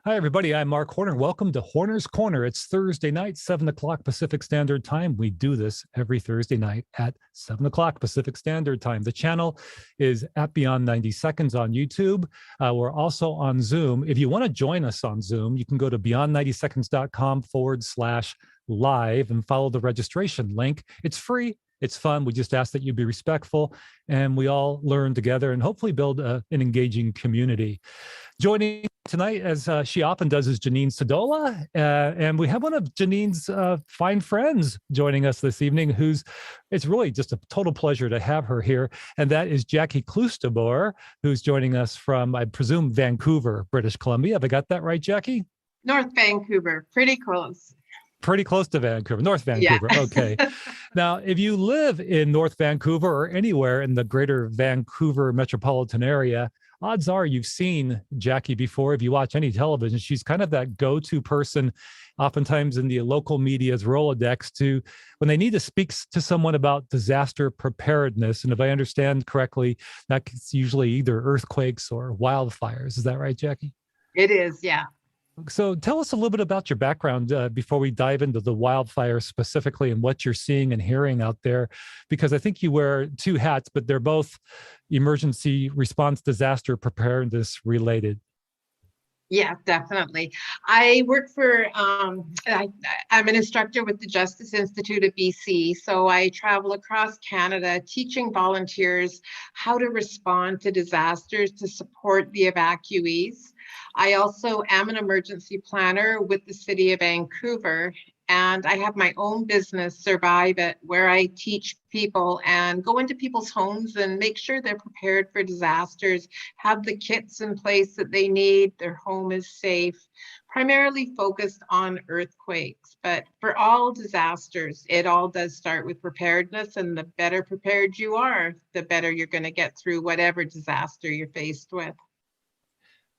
Hi, everybody. I'm Mark Horner. Welcome to Horner's Corner. It's Thursday night, 7 o'clock Pacific Standard Time. We do this every Thursday night at 7 o'clock Pacific Standard Time. The channel is at Beyond 90 Seconds on YouTube. We're also on Zoom. If you want to join us on Zoom, you can go to beyond90seconds.com/live and follow the registration link. It's free. It's fun. We just ask that you be respectful and we all learn together and hopefully build an engaging community. Joining tonight, as she often does, is Janine Sadola. And we have one of Janine's fine friends joining us this evening, it's really just a total pleasure to have her here. And that is Jackie Kloosterboer, who's joining us from, I presume, Vancouver, British Columbia. Have I got that right, Jackie? North Vancouver, pretty close. Pretty close to Vancouver, North Vancouver. Yeah. Okay. Now, if you live in North Vancouver or anywhere in the greater Vancouver metropolitan area, odds are you've seen Jackie before. If you watch any television, she's kind of that go-to person, oftentimes in the local media's Rolodex, to when they need to speak to someone about disaster preparedness. And if I understand correctly, that's usually either earthquakes or wildfires. Is that right, Jackie? It is, yeah. So tell us a little bit about your background before we dive into the wildfires specifically and what you're seeing and hearing out there, because I think you wear two hats, but they're both emergency response disaster preparedness related. Yeah, definitely. I work for, I'm an instructor with the Justice Institute of BC. So I travel across Canada teaching volunteers how to respond to disasters to support the evacuees. I also am an emergency planner with the city of Vancouver, and I have my own business, Survive It, where I teach people and go into people's homes and make sure they're prepared for disasters, have the kits in place that they need, their home is safe, primarily focused on earthquakes. But for all disasters, it all does start with preparedness, and the better prepared you are, the better you're going to get through whatever disaster you're faced with.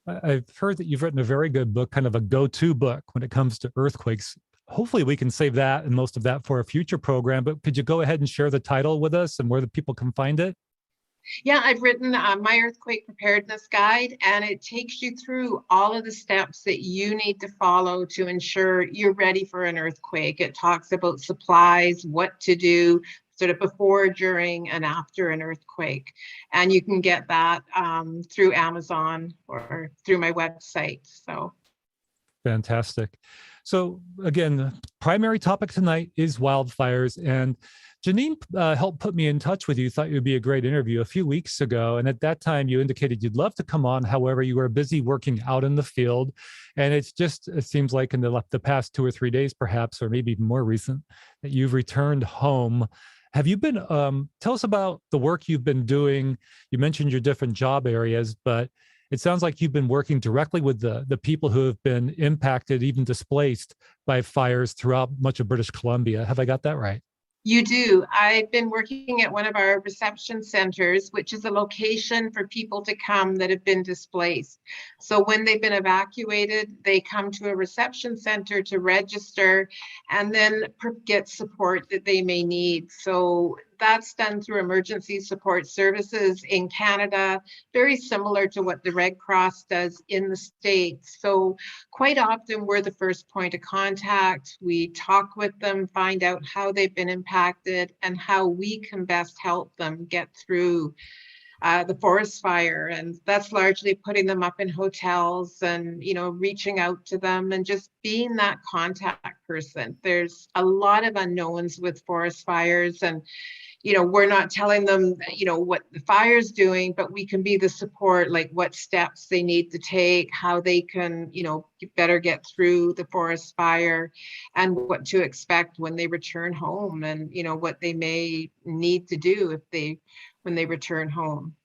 I've heard that you've written a very good book, kind of a go-to book when it comes to earthquakes. Hopefully we can save that and most of that for a future program, but could you go ahead and share the title with us and where the people can find it? Yeah, I've written my Earthquake Preparedness Guide, and it takes you through all of the steps that you need to follow to ensure you're ready for an earthquake. It talks about supplies, what to do, sort of before, during, and after an earthquake. And you can get that through Amazon or through my website. So fantastic. So again, the primary topic tonight is wildfires. And Janine helped put me in touch with you, thought it would be a great interview a few weeks ago. And at that time, you indicated you'd love to come on. However, you were busy working out in the field. And it seems like in the past 2 or 3 days, perhaps, or maybe even more recent, that you've returned home. Have you been, tell us about the work you've been doing. You mentioned your different job areas, but it sounds like you've been working directly with the people who have been impacted, even displaced by fires throughout much of British Columbia. Have I got that right? You do. I've been working at one of our reception centers, which is a location for people to come that have been displaced. So when they've been evacuated, they come to a reception center to register and then get support that they may need. So that's done through emergency support services in Canada, very similar to what the Red Cross does in the States. So quite often we're the first point of contact. We talk with them, find out how they've been impacted and how we can best help them get through the forest fire. And that's largely putting them up in hotels and, reaching out to them and just being that contact person. There's a lot of unknowns with forest fires, and we're not telling them, what the fire's doing, but we can be the support, like what steps they need to take, how they can, better get through the forest fire, and what to expect when they return home, and, what they may need to do when they return home.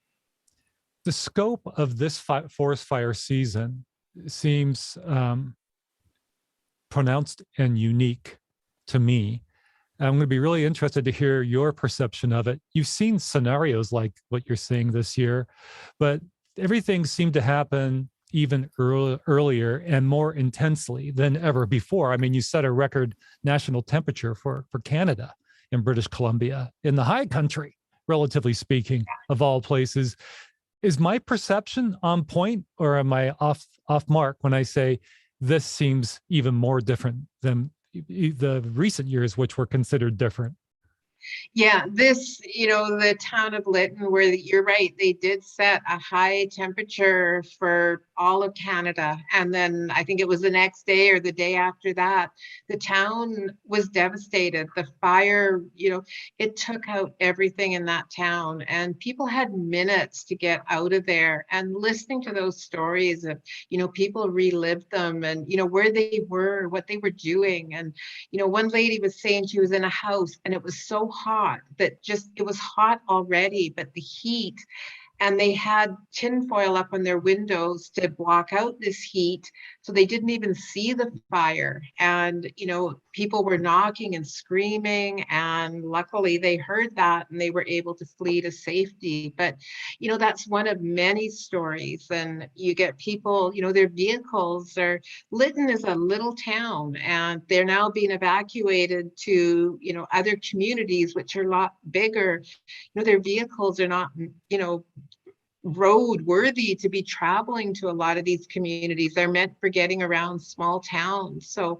The scope of this forest fire season seems pronounced and unique to me. I'm going to be really interested to hear your perception of it. You've seen scenarios like what you're seeing this year, but everything seemed to happen even earlier and more intensely than ever before. I mean, you set a record national temperature for Canada in British Columbia, in the high country, relatively speaking, of all places. Is my perception on point, or am I off mark when I say this seems even more different than the recent years, which were considered different? Yeah, the town of Lytton, you're right, they did set a high temperature for all of Canada. And then I think it was the next day or the day after that, the town was devastated. The fire, it took out everything in that town, and people had minutes to get out of there. And listening to those stories of, people relived them and, where they were, what they were doing. And, one lady was saying she was in a house and it was so hot that it was hot already, but the heat, and they had tinfoil up on their windows to block out this heat, so they didn't even see the fire. And people were knocking and screaming, and luckily they heard that and they were able to flee to safety. But that's one of many stories. And you get people, their vehicles are, Lytton is a little town, and they're now being evacuated to other communities which are a lot bigger. Their vehicles are not road worthy to be traveling to a lot of these communities. They're meant for getting around small towns. So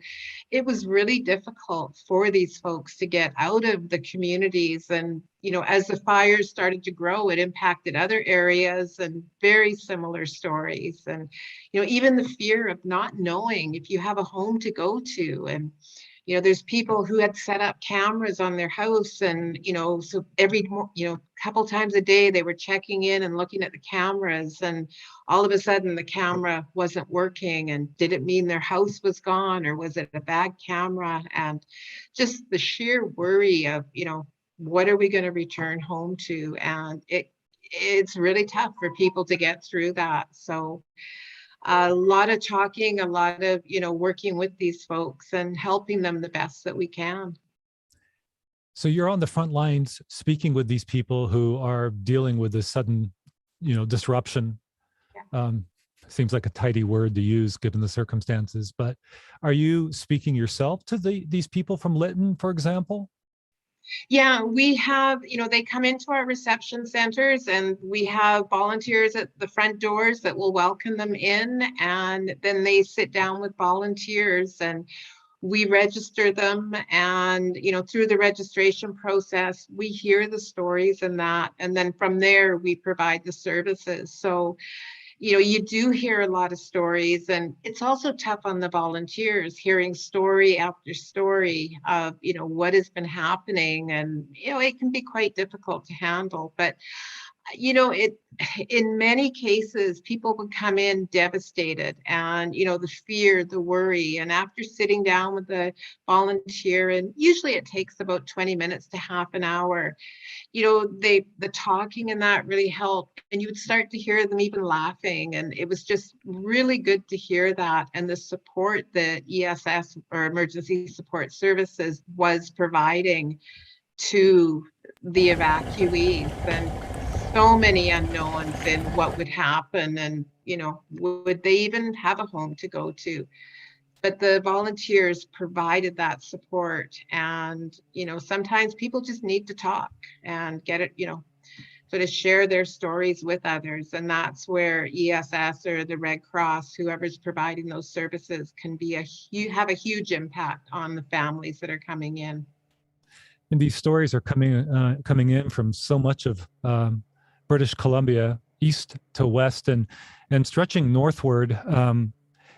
it was really difficult for these folks to get out of the communities. And as the fires started to grow, it impacted other areas, and very similar stories. And even the fear of not knowing if you have a home to go to. And there's people who had set up cameras on their house, and so every couple times a day they were checking in and looking at the cameras, and all of a sudden the camera wasn't working. And did it mean their house was gone, or was it a bad camera? And just the sheer worry of what are we going to return home to? And it's really tough for people to get through that. So a lot of talking, a lot of, working with these folks and helping them the best that we can. So you're on the front lines speaking with these people who are dealing with this sudden, disruption. Yeah. Seems like a tidy word to use given the circumstances, but are you speaking yourself to these people from Lytton, for example? Yeah, we have, they come into our reception centers, and we have volunteers at the front doors that will welcome them in. And then they sit down with volunteers, and we register them. And, through the registration process, we hear the stories and that. And then from there, we provide the services. So you do hear a lot of stories, and it's also tough on the volunteers hearing story after story of, what has been happening. And, it can be quite difficult to handle. But it in many cases, people would come in devastated, and the fear, the worry. And after sitting down with the volunteer, and usually it takes about 20 minutes to half an hour, the talking and that really helped, and you would start to hear them even laughing. And it was just really good to hear that, and the support that ESS, or Emergency Support Services, was providing to the evacuees. And so many unknowns in what would happen, and would they even have a home to go to? But the volunteers provided that support. And sometimes people just need to talk and get it, sort of share their stories with others. And that's where ESS or the Red Cross, whoever's providing those services, can have a huge impact on the families that are coming in. And these stories are coming in from so much of British Columbia, east to west, and stretching northward.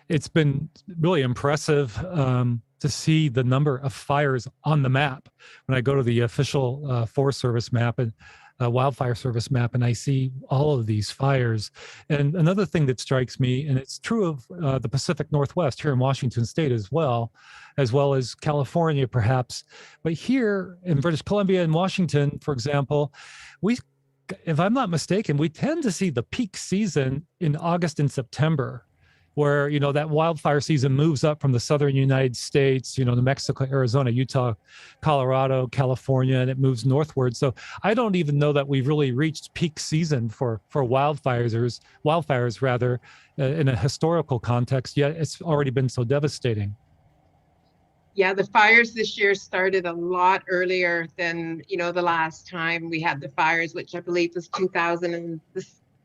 It's been really impressive to see the number of fires on the map. When I go to the official Forest Service map and Wildfire Service map, and I see all of these fires. And another thing that strikes me, and it's true of the Pacific Northwest here in Washington State as well as California perhaps, but here in British Columbia and Washington, for example, if I'm not mistaken, we tend to see the peak season in August and September, where that wildfire season moves up from the southern United States, New Mexico, Arizona, Utah, Colorado, California, and it moves northward. So I don't even know that we've really reached peak season for wildfires rather, in a historical context, yet it's already been so devastating. Yeah, the fires this year started a lot earlier than, the last time we had the fires, which I believe was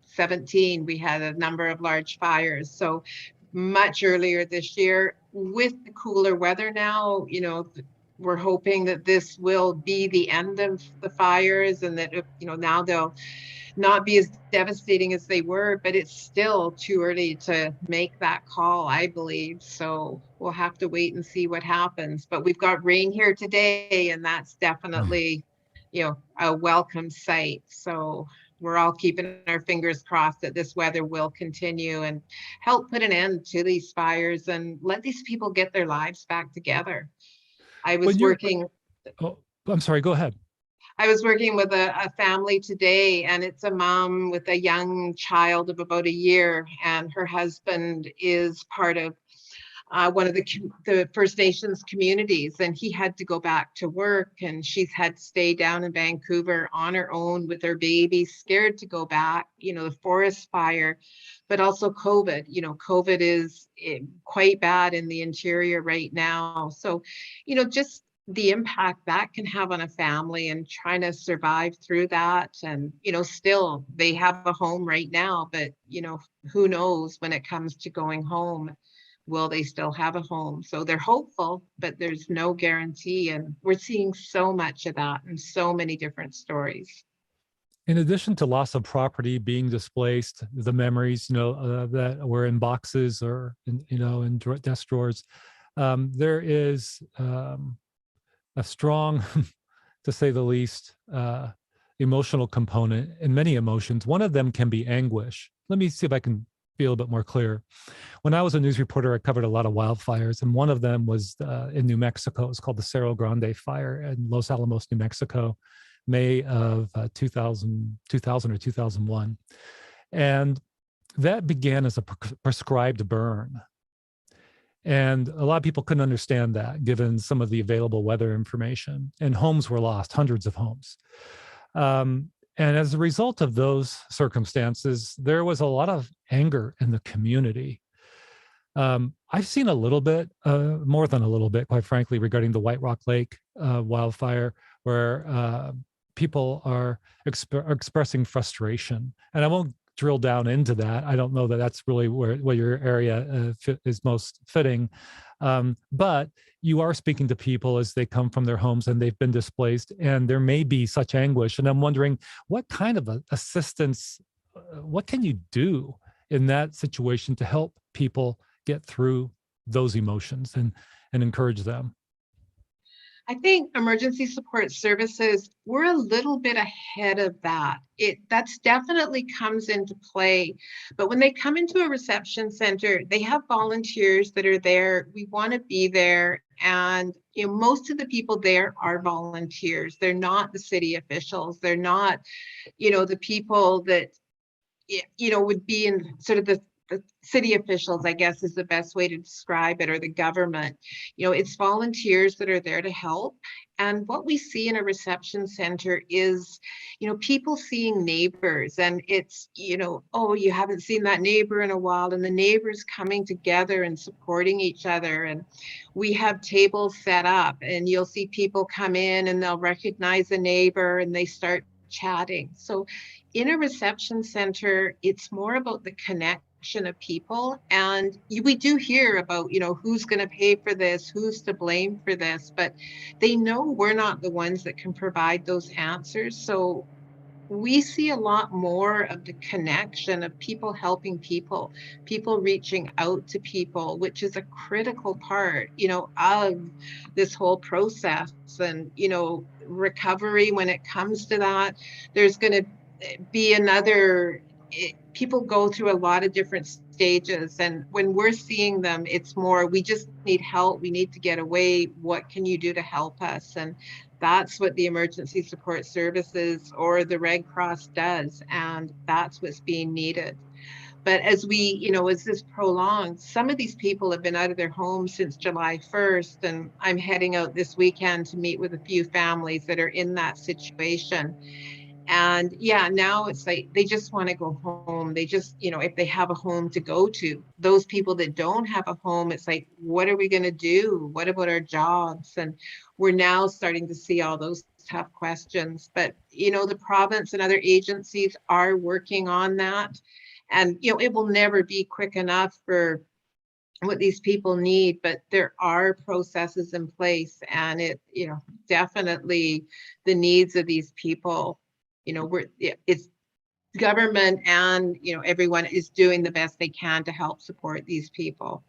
17, we had a number of large fires. So much earlier this year, with the cooler weather now, we're hoping that this will be the end of the fires, and that, now they'll not be as devastating as they were, but it's still too early to make that call, I believe. So we'll have to wait and see what happens. But we've got rain here today, and that's definitely, a welcome sight. So we're all keeping our fingers crossed that this weather will continue and help put an end to these fires and let these people get their lives back together. I was working. Oh, I'm sorry, go ahead. I was working with a family today, and it's a mom with a young child of about a year, and her husband is part of one of the First Nations communities, and he had to go back to work, and she's had to stay down in Vancouver on her own with her baby, scared to go back, the forest fire, but also COVID. COVID is quite bad in the interior right now. So, just the impact that can have on a family and trying to survive through that. And, still they have a home right now, but, who knows when it comes to going home, will they still have a home? So they're hopeful, but there's no guarantee. And we're seeing so much of that and so many different stories. In addition to loss of property, being displaced, the memories, that were in boxes or in desk drawers, there is a strong, to say the least, emotional component in many emotions. One of them can be anguish. Let me see if I can be a little bit more clear. When I was a news reporter, I covered a lot of wildfires, and one of them was in New Mexico. It's called the Cerro Grande fire in Los Alamos, New Mexico, May of 2000 or 2001. And that began as a prescribed burn. And a lot of people couldn't understand that, given some of the available weather information. And homes were lost, hundreds of homes. And as a result of those circumstances, there was a lot of anger in the community. I've seen a little bit, more than a little bit, quite frankly, regarding the White Rock Lake wildfire, where people are expressing frustration. And I won't drill down into that. I don't know that that's really where your area is most fitting. But you are speaking to people as they come from their homes and they've been displaced, and there may be such anguish. And I'm wondering, what kind of assistance, what can you do in that situation to help people get through those emotions and encourage them? I think emergency support services, we're a little bit ahead of that. That's definitely comes into play. But when they come into a reception center, they have volunteers that are there. We want to be there. And most of the people there are volunteers. They're not the city officials. They're not, the people that, would be in sort of the city officials, I guess is the best way to describe it, or the government. It's volunteers that are there to help. And what we see in a reception center is, people seeing neighbors, and it's, oh, you haven't seen that neighbor in a while, and the neighbors coming together and supporting each other. And we have tables set up, and you'll see people come in and they'll recognize a neighbor and they start chatting. So in a reception center, it's more about the connection of people. And we do hear about, who's going to pay for this, who's to blame for this, but they know we're not the ones that can provide those answers. So we see a lot more of the connection of people helping people reaching out to people, which is a critical part, of this whole process. And, recovery, when it comes to that, there's going to be people go through a lot of different stages. And when we're seeing them, it's more, we just need help. We need to get away. What can you do to help us? And that's what the emergency support services or the Red Cross does. And that's what's being needed. But as as this prolongs, some of these people have been out of their homes since July 1st. And I'm heading out this weekend to meet with a few families that are in that situation. And yeah, now it's like they just want to go home. They just, if they have a home to go to, those people that don't have a home, it's like, what are we going to do? What about our jobs? And we're now starting to see all those tough questions. But, the province and other agencies are working on that. And, it will never be quick enough for what these people need, but there are processes in place, and definitely the needs of these people, it's government and, everyone is doing the best they can to help support these people.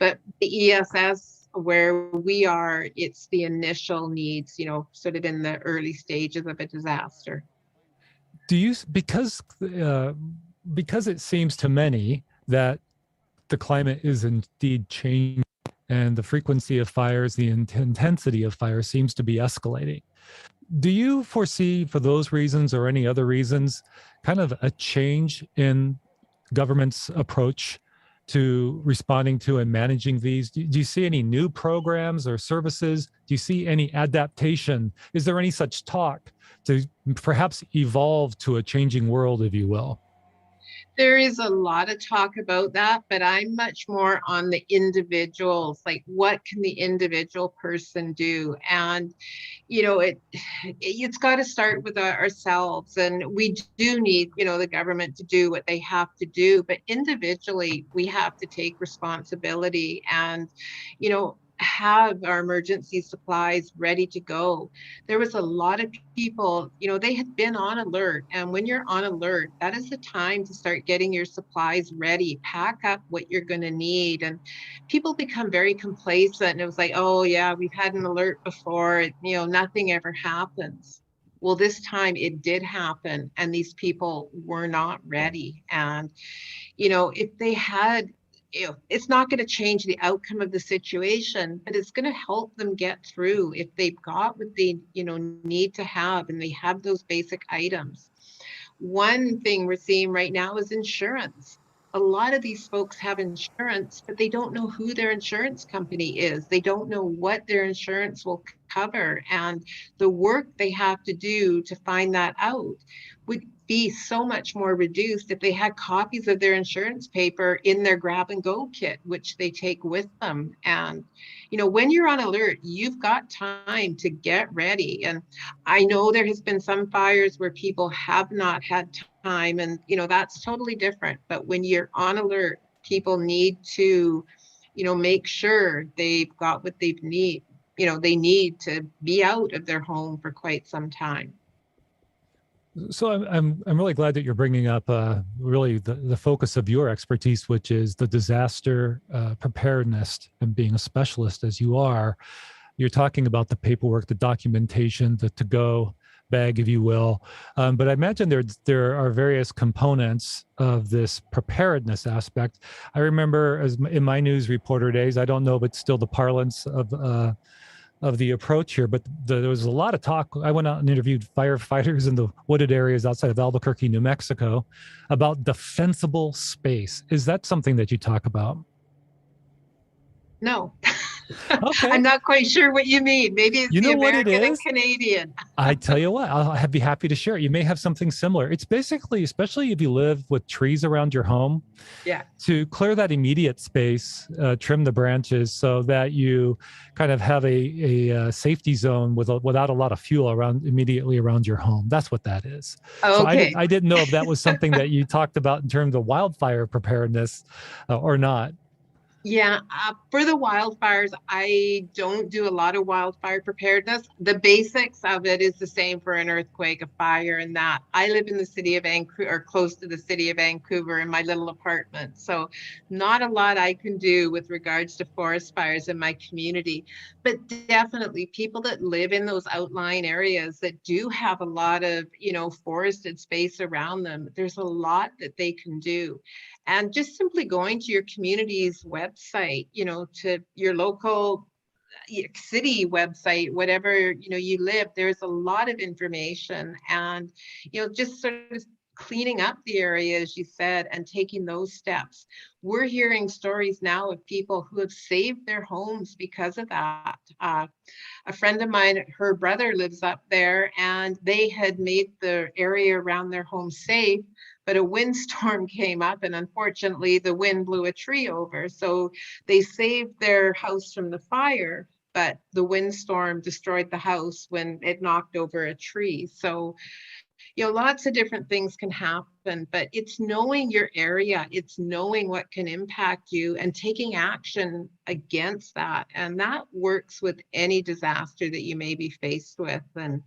But the ESS, where we are, it's the initial needs, sort of in the early stages of a disaster. Do you, because it seems to many that the climate is indeed changing and the frequency of fires, the intensity of fire seems to be escalating. Do you foresee, for those reasons or any other reasons, kind of a change in government's approach to responding to and managing these? Do you see any new programs or services? Do you see any adaptation? Is there any such talk to perhaps evolve to a changing world, if you will? There is a lot of talk about that, but I'm much more on the individuals, like what can the individual person do? And, it's got to start with ourselves, and we do need, the government to do what they have to do, but individually we have to take responsibility and, have our emergency supplies ready to go. There was a lot of people, they had been on alert. And when you're on alert, that is the time to start getting your supplies ready, pack up what you're going to need. And people become very complacent. And it was like, oh, yeah, we've had an alert before, nothing ever happens. Well, this time it did happen, and these people were not ready. And, if they had, it's not going to change the outcome of the situation, but it's going to help them get through if they've got what they, need to have, and they have those basic items. One thing we're seeing right now is insurance. A lot of these folks have insurance, but they don't know who their insurance company is. They don't know what their insurance will cover, and the work they have to do to find that out would be so much more reduced if they had copies of their insurance paper in their grab and go kit, which they take with them. And, when you're on alert, you've got time to get ready. And I know there has been some fires where people have not had time, and, that's totally different. But when you're on alert, people need to, make sure they've got what they need. They need to be out of their home for quite some time. So I'm really glad that you're bringing up really the focus of your expertise, which is the disaster preparedness, and being a specialist as you are. You're talking about the paperwork, the documentation, the to-go bag, if you will. But I imagine there are various components of this preparedness aspect. I remember, as in my news reporter days, I don't know, but still the parlance of the approach here, but there was a lot of talk. I went out and interviewed firefighters in the wooded areas outside of Albuquerque, New Mexico, about defensible space. Is that something that you talk about? No. Okay. I'm not quite sure what you mean. Maybe it's the American and Canadian. I tell you what, I'll be happy to share it. You may have something similar. It's basically, especially if you live with trees around your home, to clear that immediate space, trim the branches so that you kind of have a safety zone without a lot of fuel immediately around your home. That's what that is. Okay. So I didn't know if that was something that you talked about in terms of wildfire preparedness or not. Yeah, for the wildfires, I don't do a lot of wildfire preparedness. The basics of it is the same for an earthquake, a fire, and that. I live in the city of Vancouver, or close to the city of Vancouver, in my little apartment. So not a lot I can do with regards to forest fires in my community. But definitely people that live in those outlying areas that do have a lot of, forested space around them, there's a lot that they can do. And just simply going to your community's website, to your local city website, whatever, you live, there's a lot of information. And, just sort of cleaning up the area, as you said, and taking those steps. We're hearing stories now of people who have saved their homes because of that. A friend of mine, her brother lives up there, and they had made the area around their home safe, but a windstorm came up, and unfortunately the wind blew a tree over. So they saved their house from the fire, but the windstorm destroyed the house when it knocked over a tree. So, lots of different things can happen, but it's knowing your area, it's knowing what can impact you and taking action against that. And that works with any disaster that you may be faced with. And,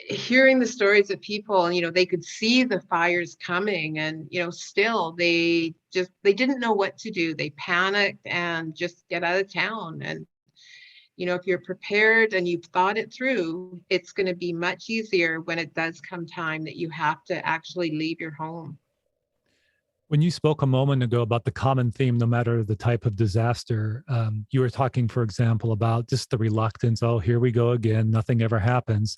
hearing the stories of people, they could see the fires coming and, still they didn't know what to do. They panicked and just get out of town. And if you're prepared and you've thought it through, it's going to be much easier when it does come time that you have to actually leave your home. When you spoke a moment ago about the common theme, no matter the type of disaster, you were talking, for example, about just the reluctance. Oh, here we go again. Nothing ever happens.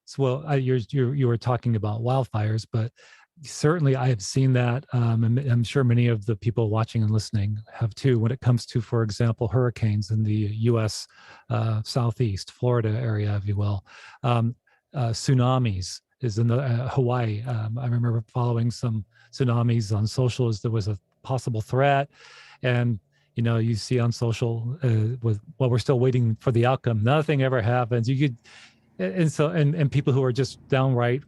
So, well, you were talking about wildfires, but certainly I have seen that, and I'm sure many of the people watching and listening have too, when it comes to, for example, hurricanes in the U.S. Southeast, Florida area, if you will. Tsunamis is in Hawaii. I remember following some tsunamis on social as there was a possible threat. And, you see on social we're still waiting for the outcome. Nothing ever happens. You could, and people who are just downright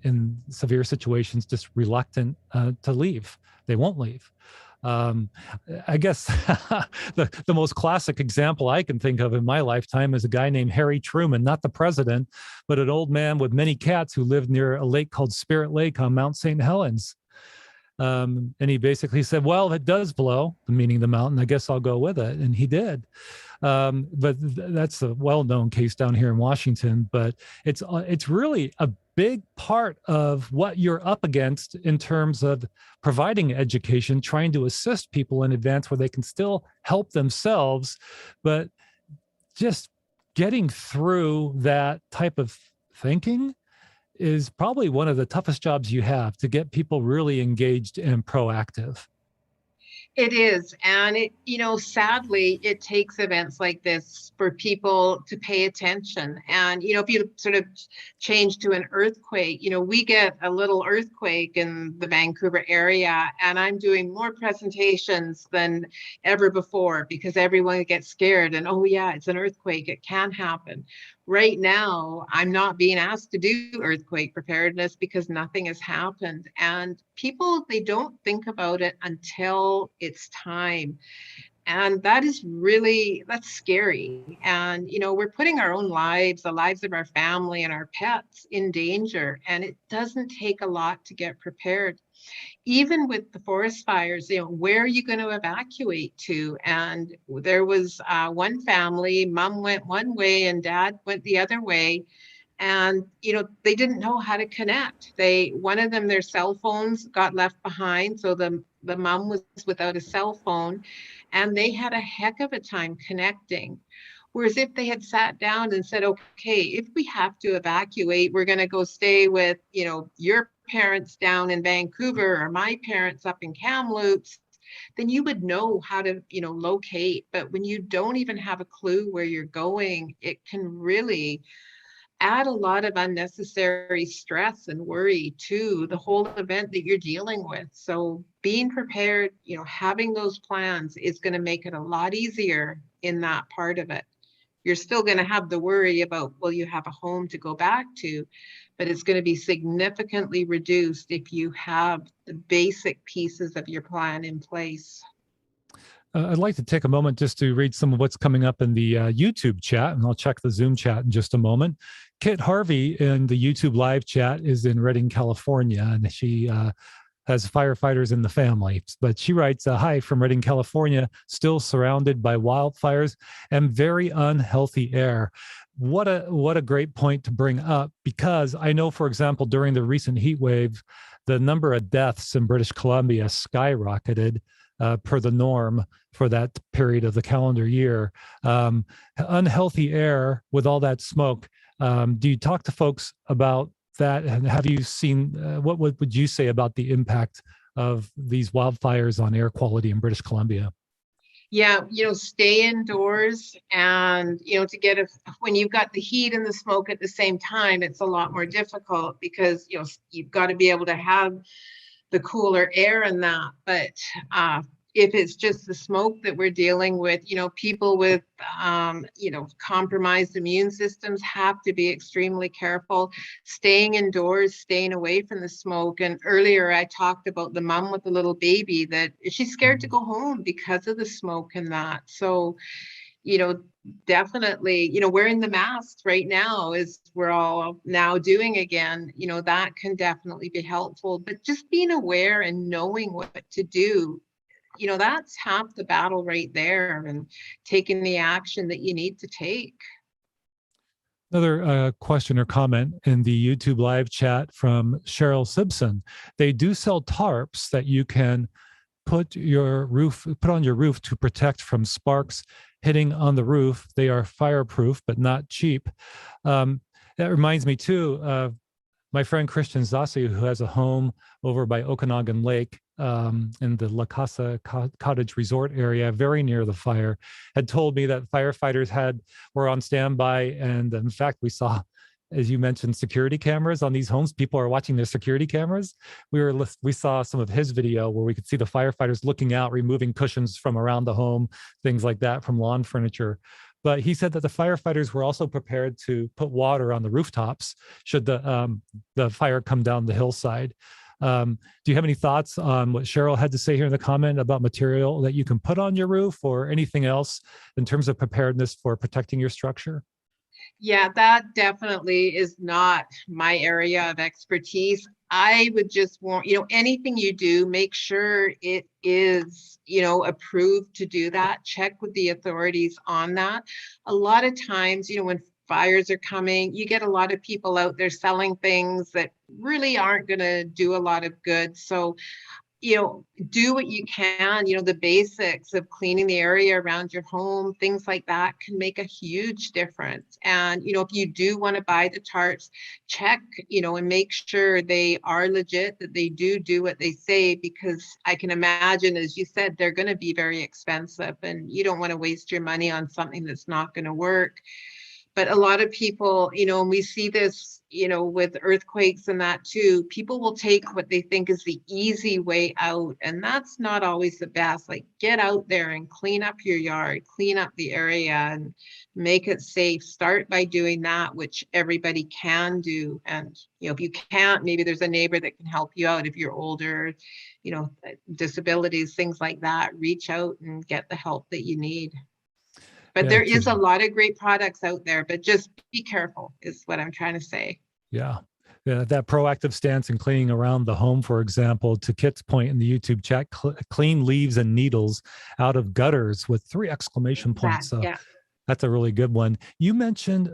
in severe situations, just reluctant to leave. They won't leave. I guess the most classic example I can think of in my lifetime is a guy named Harry Truman, not the president, but an old man with many cats who lived near a lake called Spirit Lake on Mount St. Helens. And he basically said, well, if it does blow, meaning the mountain, I guess I'll go with it. And he did. But that's a well-known case down here in Washington. But it's really a big part of what you're up against in terms of providing education, trying to assist people in advance where they can still help themselves, but just getting through that type of thinking is probably one of the toughest jobs you have, to get people really engaged and proactive. It is. And sadly, it takes events like this for people to pay attention. And, if you sort of change to an earthquake, we get a little earthquake in the Vancouver area, and I'm doing more presentations than ever before because everyone gets scared and, oh yeah, it's an earthquake. It can happen. Right now, I'm not being asked to do earthquake preparedness because nothing has happened. And people, they don't think about it until it's time. And that's scary. And, we're putting our own lives, the lives of our family and our pets in danger. And it doesn't take a lot to get prepared. Even with the forest fires, where are you going to evacuate to? And there was one family, mom went one way and dad went the other way. And, they didn't know how to connect. One of them, their cell phones got left behind. So the mom was without a cell phone, and they had a heck of a time connecting. Whereas if they had sat down and said, okay, if we have to evacuate, we're going to go stay with, your parents down in Vancouver or my parents up in Kamloops, then you would know how to, locate. But when you don't even have a clue where you're going, it can really add a lot of unnecessary stress and worry to the whole event that you're dealing with. So being prepared, having those plans is going to make it a lot easier in that part of it. You're still going to have the worry about, will you have a home to go back to? But it's going to be significantly reduced if you have the basic pieces of your plan in place. I'd like to take a moment just to read some of what's coming up in the YouTube chat, and I'll check the Zoom chat in just a moment. Kit Harvey in the YouTube live chat is in Redding, California, and she has firefighters in the family. But she writes, hi from Redding, California, still surrounded by wildfires and very unhealthy air. What a great point to bring up, because I know, for example, during the recent heat wave, the number of deaths in British Columbia skyrocketed per the norm for that period of the calendar year. Unhealthy air with all that smoke. Do you talk to folks about that? And have you seen, what would you say about the impact of these wildfires on air quality in British Columbia? Yeah, stay indoors, and, when you've got the heat and the smoke at the same time, it's a lot more difficult because, you've got to be able to have the cooler air and that. But if it's just the smoke that we're dealing with, people with, compromised immune systems have to be extremely careful, staying indoors, staying away from the smoke. And earlier I talked about the mom with the little baby that she's scared to go home because of the smoke and that. So, definitely, wearing the masks right now, as we're all now doing again, that can definitely be helpful. But just being aware and knowing what to do, that's half the battle right there, and taking the action that you need to take. Another question or comment in the YouTube live chat from Cheryl Simpson. They do sell tarps that you can put on your roof to protect from sparks hitting on the roof. They are fireproof, but not cheap. That reminds me too of my friend Christian Zassi, who has a home over by Okanagan Lake in the La Casa Cottage Resort area, very near the fire, had told me that firefighters were on standby. And in fact, we saw, as you mentioned, security cameras on these homes. People are watching their security cameras. We saw some of his video where we could see the firefighters looking out, removing cushions from around the home, things like that from lawn furniture. But he said that the firefighters were also prepared to put water on the rooftops should the fire come down the hillside. Do you have any thoughts on what Cheryl had to say here in the comment about material that you can put on your roof or anything else in terms of preparedness for protecting your structure? Yeah, that definitely is not my area of expertise. I would just want, anything you do, make sure it is, approved to do that. Check with the authorities on that. A lot of times, when fires are coming, you get a lot of people out there selling things that really aren't going to do a lot of good. So, do what you can, the basics of cleaning the area around your home, things like that can make a huge difference. And, if you do want to buy the tarps, check, and make sure they are legit, that they do what they say, because I can imagine, as you said, they're going to be very expensive and you don't want to waste your money on something that's not going to work. But a lot of people, and we see this, with earthquakes and that too, people will take what they think is the easy way out. And that's not always the best. Like, get out there and clean up your yard, clean up the area and make it safe. Start by doing that, which everybody can do. And, if you can't, maybe there's a neighbor that can help you out. If you're older, disabilities, things like that, reach out and get the help that you need. But there is a lot of great products out there, but just be careful is what I'm trying to say. Yeah. That proactive stance in cleaning around the home, for example, to Kit's point in the YouTube chat, clean leaves and needles out of gutters with 3 exclamation points. So yeah. That's a really good one. You mentioned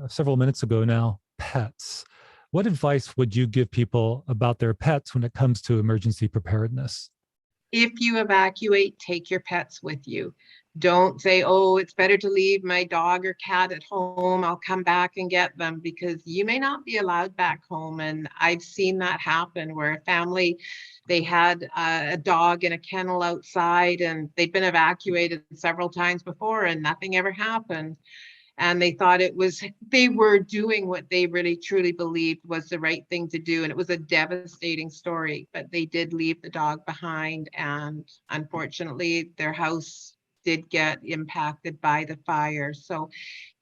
several minutes ago now, pets. What advice would you give people about their pets when it comes to emergency preparedness? If you evacuate, take your pets with you. Don't say, oh, it's better to leave my dog or cat at home. I'll come back and get them, because you may not be allowed back home. And I've seen that happen where a family, they had a dog in a kennel outside and they'd been evacuated several times before and nothing ever happened. And they thought they were doing what they really truly believed was the right thing to do. And it was a devastating story, but they did leave the dog behind. And unfortunately, their house did get impacted by the fire. So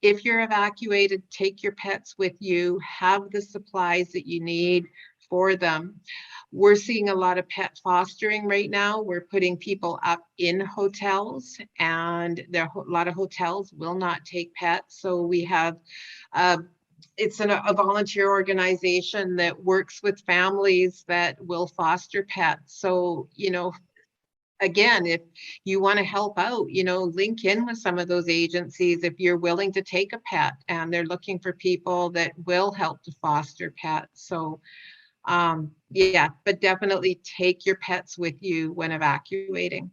if you're evacuated, take your pets with you, have the supplies that you need for them. We're seeing a lot of pet fostering right now. We're putting people up in hotels, and a lot of hotels will not take pets. So we have it's a volunteer organization that works with families that will foster pets. So, again, if you want to help out, link in with some of those agencies if you're willing to take a pet and they're looking for people that will help to foster pets. So yeah, but definitely take your pets with you when evacuating.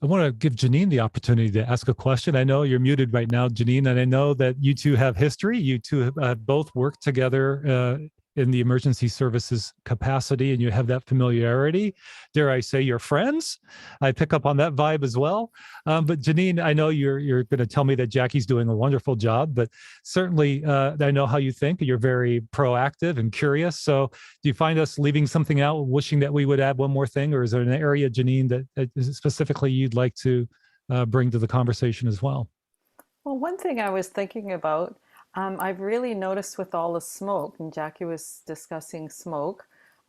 I want to give Janine the opportunity to ask a question. I know you're muted right now, Janine, and I know that you two have history. You two have both worked together in the emergency services capacity and you have that familiarity. Dare I say you're friends? I pick up on that vibe as well. But Janine, I know you're going to tell me that Jackie's doing a wonderful job, but certainly I know how you think. You're very proactive and curious. So do you find us leaving something out, wishing that we would add one more thing, or is there an area, Janine, that specifically you'd like to bring to the conversation as well? Well, one thing I was thinking about, I've really noticed with all the smoke, and Jackie was discussing smoke,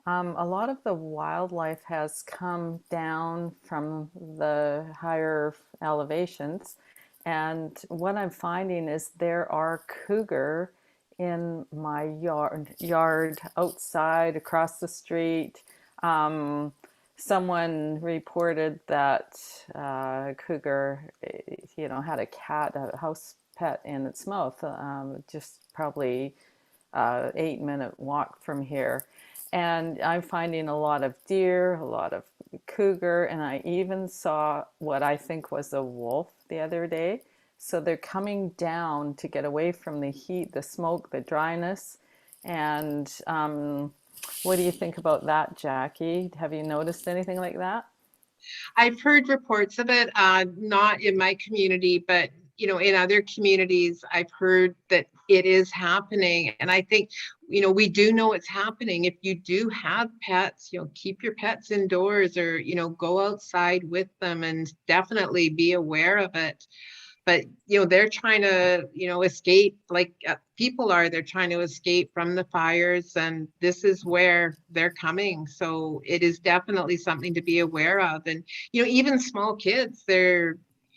a lot of the wildlife has come down from the higher elevations. And what I'm finding is there are cougar in my yard outside, across the street. Someone reported that cougar, had a cat, a house pet in its mouth, just probably 8-minute walk from here. And I'm finding a lot of deer, a lot of cougar, and I even saw what I think was a wolf the other day. So they're coming down to get away from the heat, the smoke, the dryness. And what do you think about that, Jackie? Have you noticed anything like that? I've heard reports of it, not in my community, but in other communities, I've heard that it is happening. And I think, we do know it's happening. If you do have pets, keep your pets indoors or, go outside with them and definitely be aware of it. But, they're trying to, escape like people are. They're trying to escape from the fires, and this is where they're coming. So it is definitely something to be aware of. And, even small kids,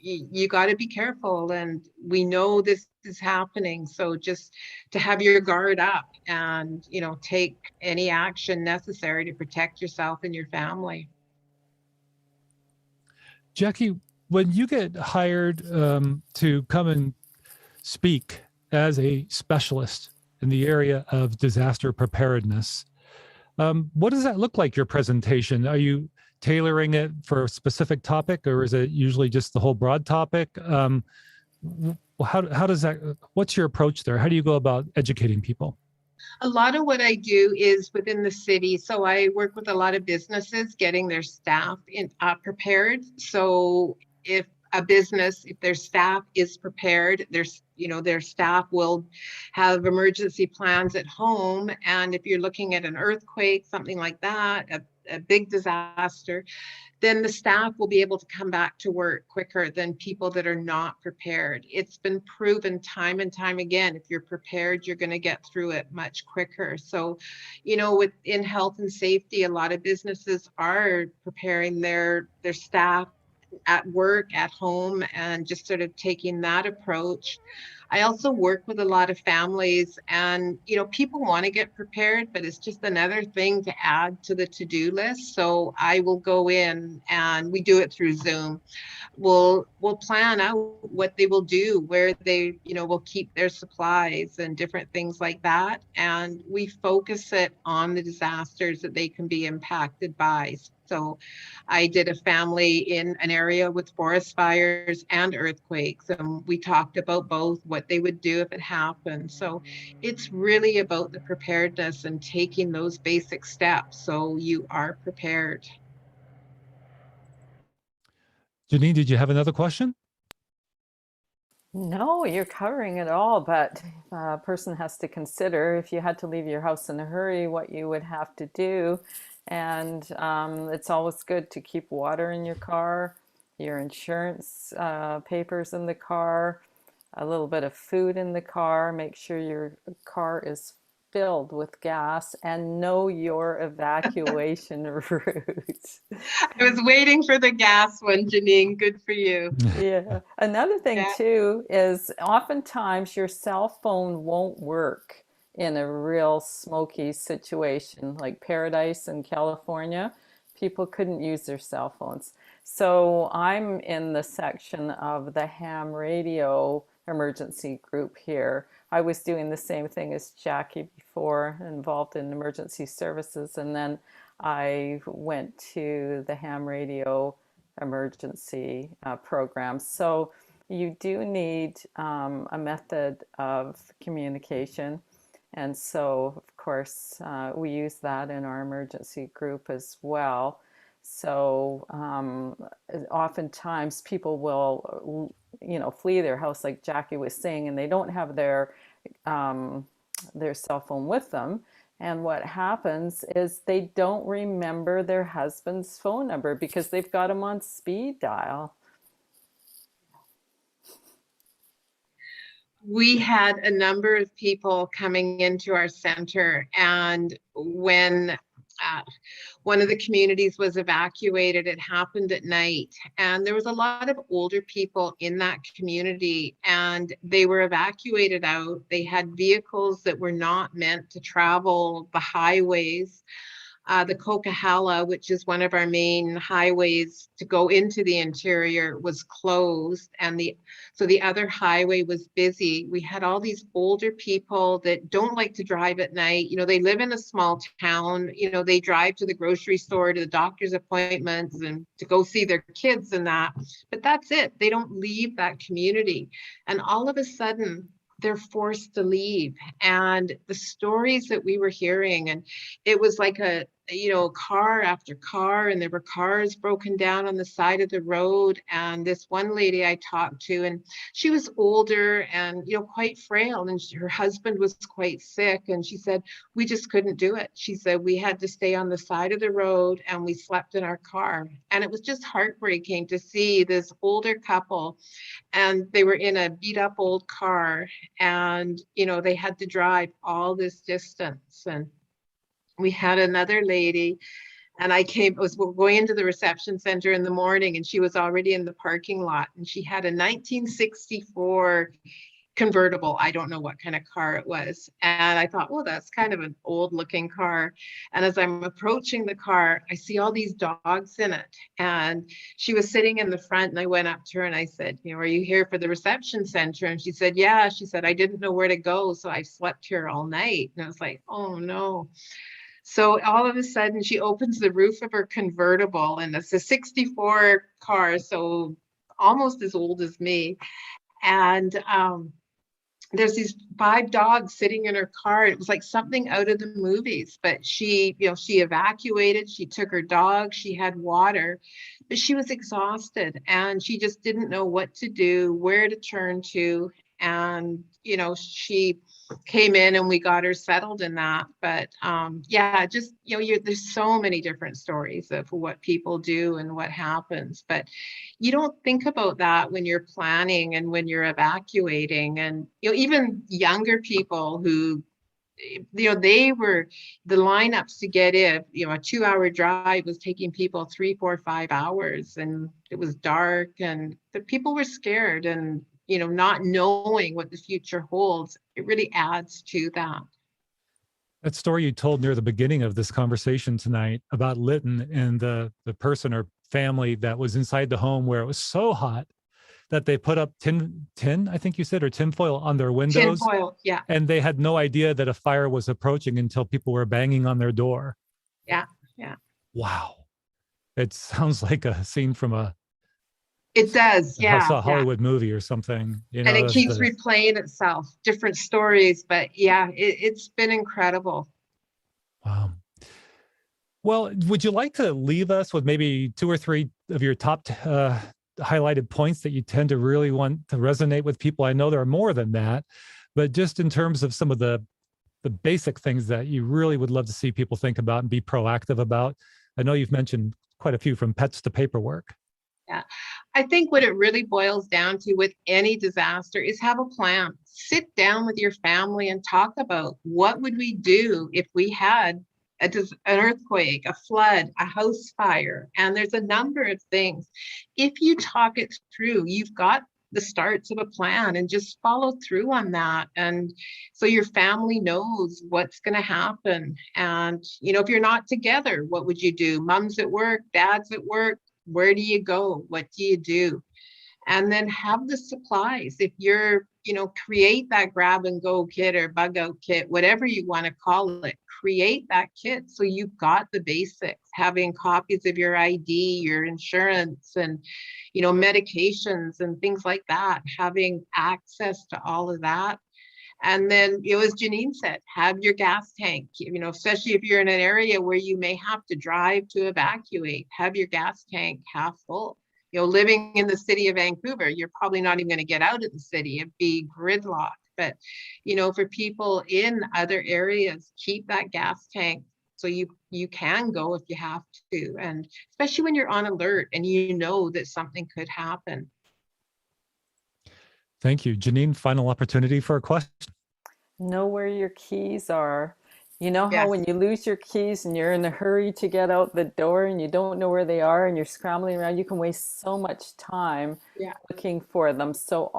you got to be careful. And we know this is happening. So just to have your guard up and, take any action necessary to protect yourself and your family. Jackie, when you get hired to come and speak as a specialist in the area of disaster preparedness, what does that look like, your presentation? Are you tailoring it for a specific topic, or is it usually just the whole broad topic? How does that, what's your approach there? How do you go about educating people? A lot of what I do is within the city. So I work with a lot of businesses getting their staff prepared. So if their staff is prepared, their staff will have emergency plans at home. And if you're looking at an earthquake, something like that, a big disaster, then the staff will be able to come back to work quicker than people that are not prepared. It's been proven time and time again, if you're prepared, you're going to get through it much quicker. So, within health and safety, a lot of businesses are preparing their staff at work, at home, and just sort of taking that approach. I also work with a lot of families, and people want to get prepared, but it's just another thing to add to the to-do list. So I will go in, and we do it through Zoom. We'll plan out what they will do, where they will keep their supplies and different things like that, and we focus it on the disasters that they can be impacted by. So I did a family in an area with forest fires and earthquakes, and we talked about both, what they would do if it happened. So it's really about the preparedness and taking those basic steps so you are prepared. Janine, did you have another question? No, you're covering it all, but a person has to consider if you had to leave your house in a hurry, what you would have to do. And it's always good to keep water in your car, your insurance papers in the car, a little bit of food in the car. Make sure your car is filled with gas, and know your evacuation route. I was waiting for the gas one, Janine. Good for you. Yeah. Another thing too is oftentimes your cell phone won't work in a real smoky situation like Paradise in California. People couldn't use their cell phones. So I'm in the section of the ham radio emergency group here. I was doing the same thing as Jackie before, involved in emergency services, and then I went to the ham radio emergency program. So you do need a method of communication. And so, of course, we use that in our emergency group as well. So oftentimes people will, flee their house, like Jackie was saying, and they don't have their cell phone with them. And what happens is they don't remember their husband's phone number because they've got him on speed dial. We had a number of people coming into our center, and when one of the communities was evacuated, it happened at night, and there was a lot of older people in that community, and they were evacuated out. They had vehicles that were not meant to travel the highways. The Coquihalla, which is one of our main highways to go into the interior, was closed, and so the other highway was busy. We had all these older people that don't like to drive at night. They live in a small town. They drive to the grocery store, to the doctor's appointments, and to go see their kids and that. But that's it. They don't leave that community. And all of a sudden, they're forced to leave. And the stories that we were hearing, and it was like a car after car, and there were cars broken down on the side of the road. And this one lady I talked to, and she was older and quite frail, and her husband was quite sick, and she said, we just couldn't do it. She said, we had to stay on the side of the road, and we slept in our car. And it was just heartbreaking to see this older couple, and they were in a beat up old car, and they had to drive all this distance. And we had another lady, and I was going into the reception center in the morning, and she was already in the parking lot, and she had a 1964 convertible. I don't know what kind of car it was. And I thought, well, that's kind of an old looking car. And as I'm approaching the car, I see all these dogs in it. And she was sitting in the front, and I went up to her and I said, are you here for the reception center? And she said, yeah. She said, I didn't know where to go, so I slept here all night. And I was like, oh no. So all of a sudden she opens the roof of her convertible, and it's a 64 car, so almost as old as me. And there's these 5 dogs sitting in her car. It was like something out of the movies, but she evacuated, she took her dog, she had water, but she was exhausted, and she just didn't know what to do, where to turn to. And, she came in and we got her settled in that. But there's so many different stories of what people do and what happens, but you don't think about that when you're planning and when you're evacuating. And, even younger people who, the lineups to get in, a 2-hour drive was taking people 3, 4, 5 hours, and it was dark, and the people were scared, and not knowing what the future holds, it really adds to that. That story you told near the beginning of this conversation tonight about Lytton and the person or family that was inside the home where it was so hot that they put up tin, I think you said, or tinfoil on their windows. Tinfoil, yeah. And they had no idea that a fire was approaching until people were banging on their door. Yeah. Wow. It sounds like a scene from it does, yeah. a Hollywood movie or something. And it keeps replaying itself, different stories, but yeah, it's been incredible. Wow. Well, would you like to leave us with maybe 2 or 3 of your top highlighted points that you tend to really want to resonate with people? I know there are more than that, but just in terms of some of the basic things that you really would love to see people think about and be proactive about. I know you've mentioned quite a few, from pets to paperwork. Yeah, I think what it really boils down to with any disaster is have a plan. Sit down with your family and talk about what would we do if we had an earthquake, a flood, a house fire, and there's a number of things. If you talk it through, you've got the starts of a plan, and just follow through on that. And so your family knows what's going to happen. And, if you're not together, what would you do? Mom's at work, dad's at work. Where do you go? What do you do? And then have the supplies. If you're, create that grab and go kit or bug out kit, whatever you want to call it, create that kit. So you've got the basics, having copies of your ID, your insurance, and, medications and things like that, having access to all of that. And then, as Janine said, have your gas tank, especially if you're in an area where you may have to drive to evacuate, have your gas tank half full. Living in the city of Vancouver, you're probably not even going to get out of the city. It'd be gridlocked. But, for people in other areas, keep that gas tank so you can go if you have to. And especially when you're on alert and that something could happen. Thank you. Janine, final opportunity for a question. Know where your keys are. You know how Yes. when you lose your keys and you're in a hurry to get out the door and you don't know where they are and you're scrambling around, you can waste so much time looking for them. So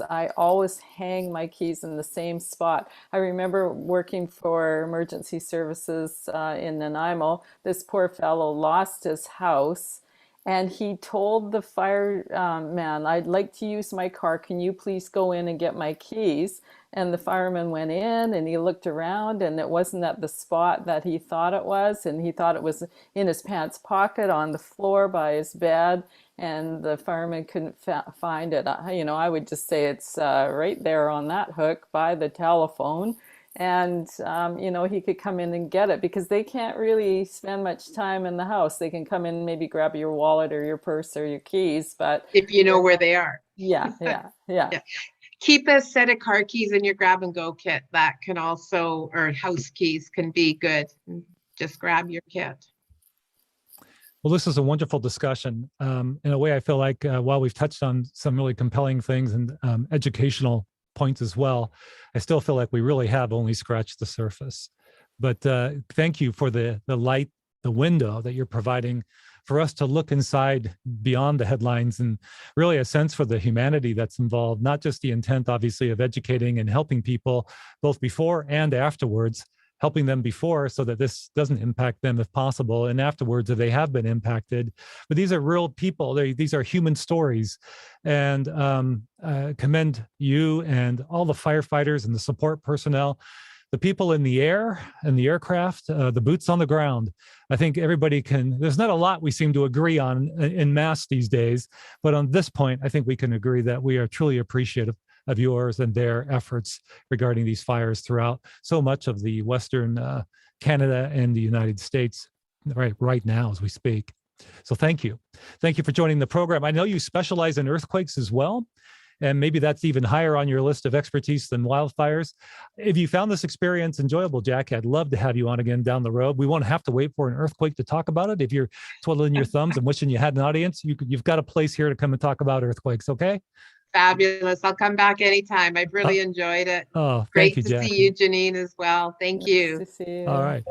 I always hang my keys in the same spot. I remember working for emergency services in Nanaimo. This poor fellow lost his house. And he told the fireman, I'd like to use my car. Can you please go in and get my keys? And the fireman went in and he looked around and it wasn't at the spot that he thought it was. And he thought it was in his pants pocket on the floor by his bed. And the fireman couldn't find it. I would just say it's right there on that hook by the telephone. And, he could come in and get it because they can't really spend much time in the house. They can come in, maybe grab your wallet or your purse or your keys, but if you know where they are. Yeah. Keep a set of car keys in your grab and go kit. That can also, or house keys can be good. Just grab your kit. Well, this is a wonderful discussion. In a way, I feel like while we've touched on some really compelling things and educational points as well, I still feel like we really have only scratched the surface. But thank you for the light, the window that you're providing for us to look inside beyond the headlines and really a sense for the humanity that's involved, not just the intent, obviously, of educating and helping people both before and afterwards, helping them before so that this doesn't impact them if possible, and afterwards if they have been impacted. But these are real people. These are human stories. And commend you and all the firefighters and the support personnel, the people in the air and the aircraft, the boots on the ground. I think everybody there's not a lot we seem to agree on en masse these days, but on this point, I think we can agree that we are truly appreciative of yours and their efforts regarding these fires throughout so much of the Western Canada and the United States right now as we speak. So thank you. Thank you for joining the program. I know you specialize in earthquakes as well, and maybe that's even higher on your list of expertise than wildfires. If you found this experience enjoyable, Jackie, I'd love to have you on again down the road. We won't have to wait for an earthquake to talk about it. If you're twiddling your thumbs and wishing you had an audience, you've got a place here to come and talk about earthquakes, okay? Fabulous. I'll come back anytime. I've really enjoyed it. Oh, great thank you, to Jackie. see you, Janine, as well. Thank you. Nice to see you. All right.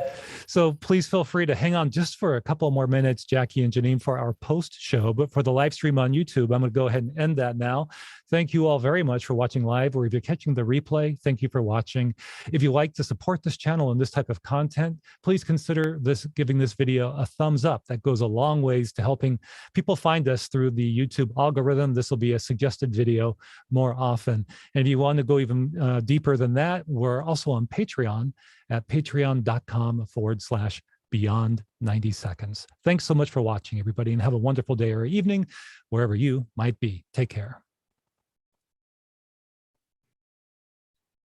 So please feel free to hang on just for a couple more minutes, Jackie and Janine, for our post show. But for the live stream on YouTube, I'm going to go ahead and end that now. Thank you all very much for watching live, or if you're catching the replay, thank you for watching. If you like to support this channel and this type of content, please consider giving this video a thumbs up. That goes a long ways to helping people find us through the YouTube algorithm. This will be a suggested video more often. And if you want to go even deeper than that, we're also on Patreon at patreon.com/beyond 90 seconds. Thanks so much for watching, everybody, and have a wonderful day or evening wherever you might be. Take care.